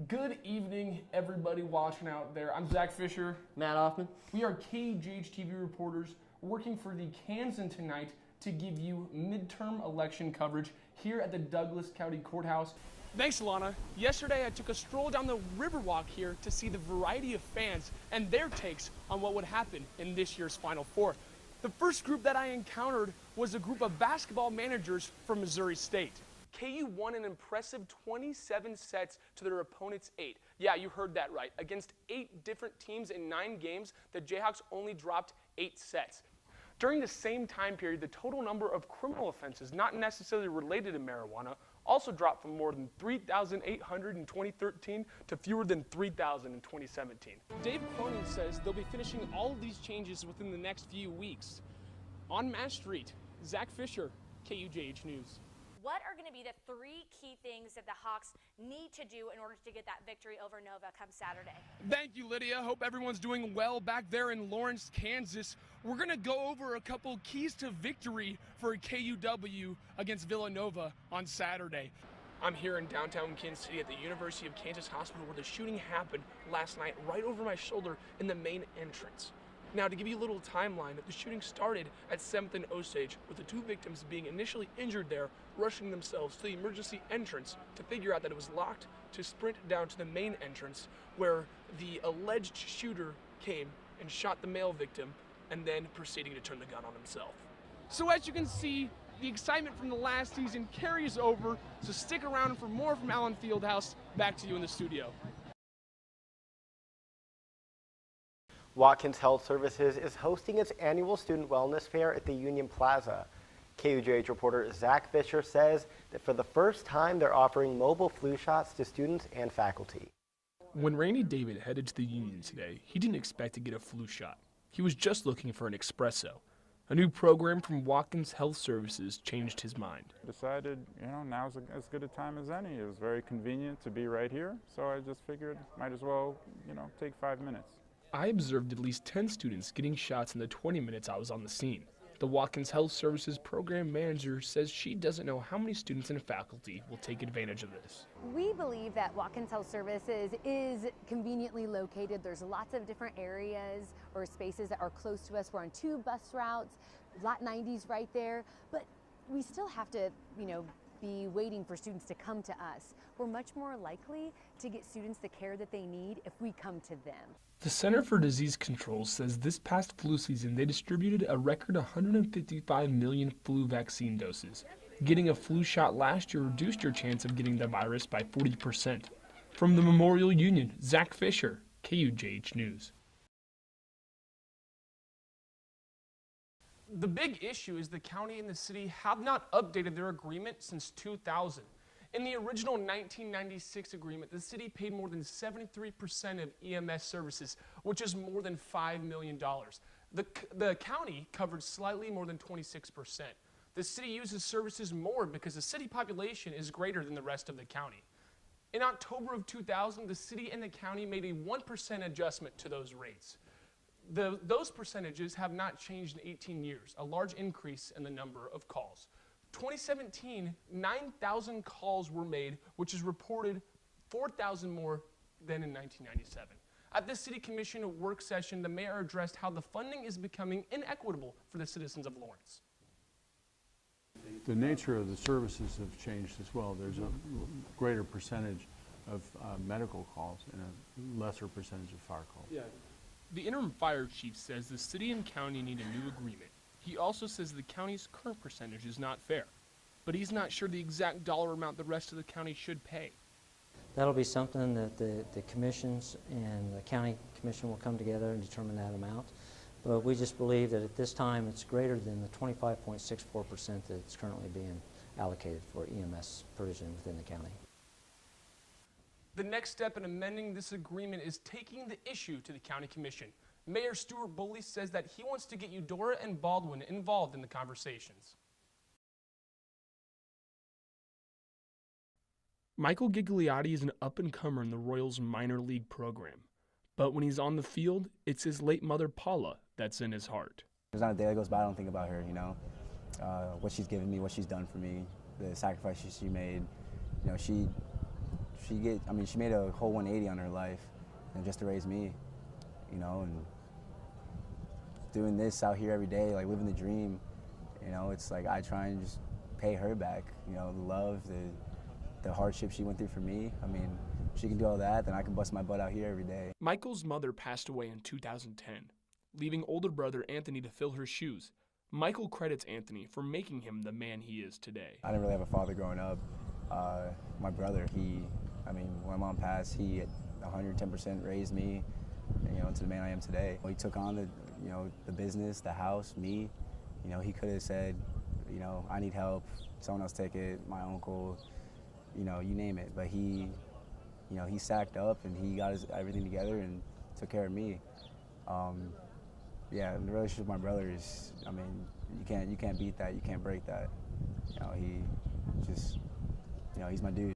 Good evening, everybody watching out there. I'm Zach Fisher. Matt Hoffman. We are KUJH TV reporters working for the Kansan tonight to give you midterm election coverage here at the Douglas County Courthouse. Thanks, Alana. Yesterday, I took a stroll down the Riverwalk here to see the variety of fans and their takes on what would happen in this year's Final Four. The first group that I encountered was a group of basketball managers from Missouri State. KU won an impressive 27 sets to their opponent's 8. Yeah, you heard that right. Against 8 different teams in 9 games, the Jayhawks only dropped 8 sets. During the same time period, the total number of criminal offenses not necessarily related to marijuana also dropped from more than 3,800 in 2013 to fewer than 3,000 in 2017. Dave Cronin says they'll be finishing all of these changes within the next few weeks. On Mass Street, Zach Fisher, KUJH News. What are going to be the 3 key things that the Hawks need to do in order to get that victory over Nova come Saturday? Thank you, Lydia. Hope everyone's doing well back there in Lawrence, Kansas. We're going to go over a couple keys to victory for KUW against Villanova on Saturday. I'm here in downtown Kansas City at the University of Kansas Hospital where the shooting happened last night right over my shoulder in the main entrance. Now, to give you a little timeline, the shooting started at 7th and Osage, with the 2 victims being initially injured there, rushing themselves to the emergency entrance to figure out that it was locked, to sprint down to the main entrance, where the alleged shooter came and shot the male victim, and then proceeding to turn the gun on himself. So as you can see, the excitement from the last season carries over, so stick around for more from Allen Fieldhouse. Back to you in the studio. Watkins Health Services is hosting its annual Student Wellness Fair at the Union Plaza. KUJH reporter Zach Fisher says that for the first time they're offering mobile flu shots to students and faculty. When Randy David headed to the Union today, he didn't expect to get a flu shot. He was just looking for an espresso. A new program from Watkins Health Services changed his mind. Decided, now's as good a time as any. It was very convenient to be right here, so I just figured might as well, take 5 minutes. I observed at least 10 students getting shots in the 20 minutes I was on the scene. The Watkins Health Services program manager says she doesn't know how many students and faculty will take advantage of this. We believe that Watkins Health Services is conveniently located. There's lots of different areas or spaces that are close to us. We're on 2 bus routes, Lot 90's right there, but we still have to, be waiting for students to come to us. We're much more likely to get students the care that they need if we come to them. The Center for Disease Control says this past flu season they distributed a record 155 million flu vaccine doses. Getting a flu shot last year reduced your chance of getting the virus by 40%. From the Memorial Union, Zach Fisher, KUJH News. The big issue is the county and the city have not updated their agreement since 2000. In the original 1996 agreement, the city paid more than 73% of EMS services, which is more than $5 million. The county covered slightly more than 26%. The city uses services more because the city population is greater than the rest of the county. In October of 2000, the city and the county made a 1% adjustment to those rates. Those percentages have not changed in 18 years, a large increase in the number of calls. 2017, 9,000 calls were made, which is reported 4,000 more than in 1997. At the City Commission work session, the mayor addressed how the funding is becoming inequitable for the citizens of Lawrence. The nature of the services have changed as well. There's a greater percentage of medical calls and a lesser percentage of fire calls. Yeah. The interim fire chief says the city and county need a new agreement. He also says the county's current percentage is not fair, but he's not sure the exact dollar amount the rest of the county should pay. That'll be something that the commissions and the county commission will come together and determine that amount. But we just believe that at this time it's greater than the 25.64% that's currently being allocated for EMS provision within the county. The next step in amending this agreement is taking the issue to the county commission. Mayor Stuart Bully says that he wants to get Eudora and Baldwin involved in the conversations. Michael Gigliotti is an up-and-comer in the Royals minor league program. But when he's on the field, it's his late mother, Paula, that's in his heart. There's not a day that goes by I don't think about her, what she's given me, what she's done for me, the sacrifices she made. She she made a whole 180 on her life, and just to raise me, you know, and doing this out here every day, like living the dream, you know, it's like I try and just pay her back, you know, the love, the hardship she went through for me. I mean, if she can do all that, then I can bust my butt out here every day. Michael's mother passed away in 2010, leaving older brother Anthony to fill her shoes. Michael credits Anthony for making him the man he is today. I didn't really have a father growing up. My brother, when my mom passed, he 110% raised me, you know, into the man I am today. He took on the business, the house, me. You know, he could have said, you know, I need help, someone else take it, my uncle, you know, you name it. But he sacked up and he got everything together and took care of me. Yeah, the relationship with my brother is, I mean, you can't beat that, you can't break that. You know, he's my dude.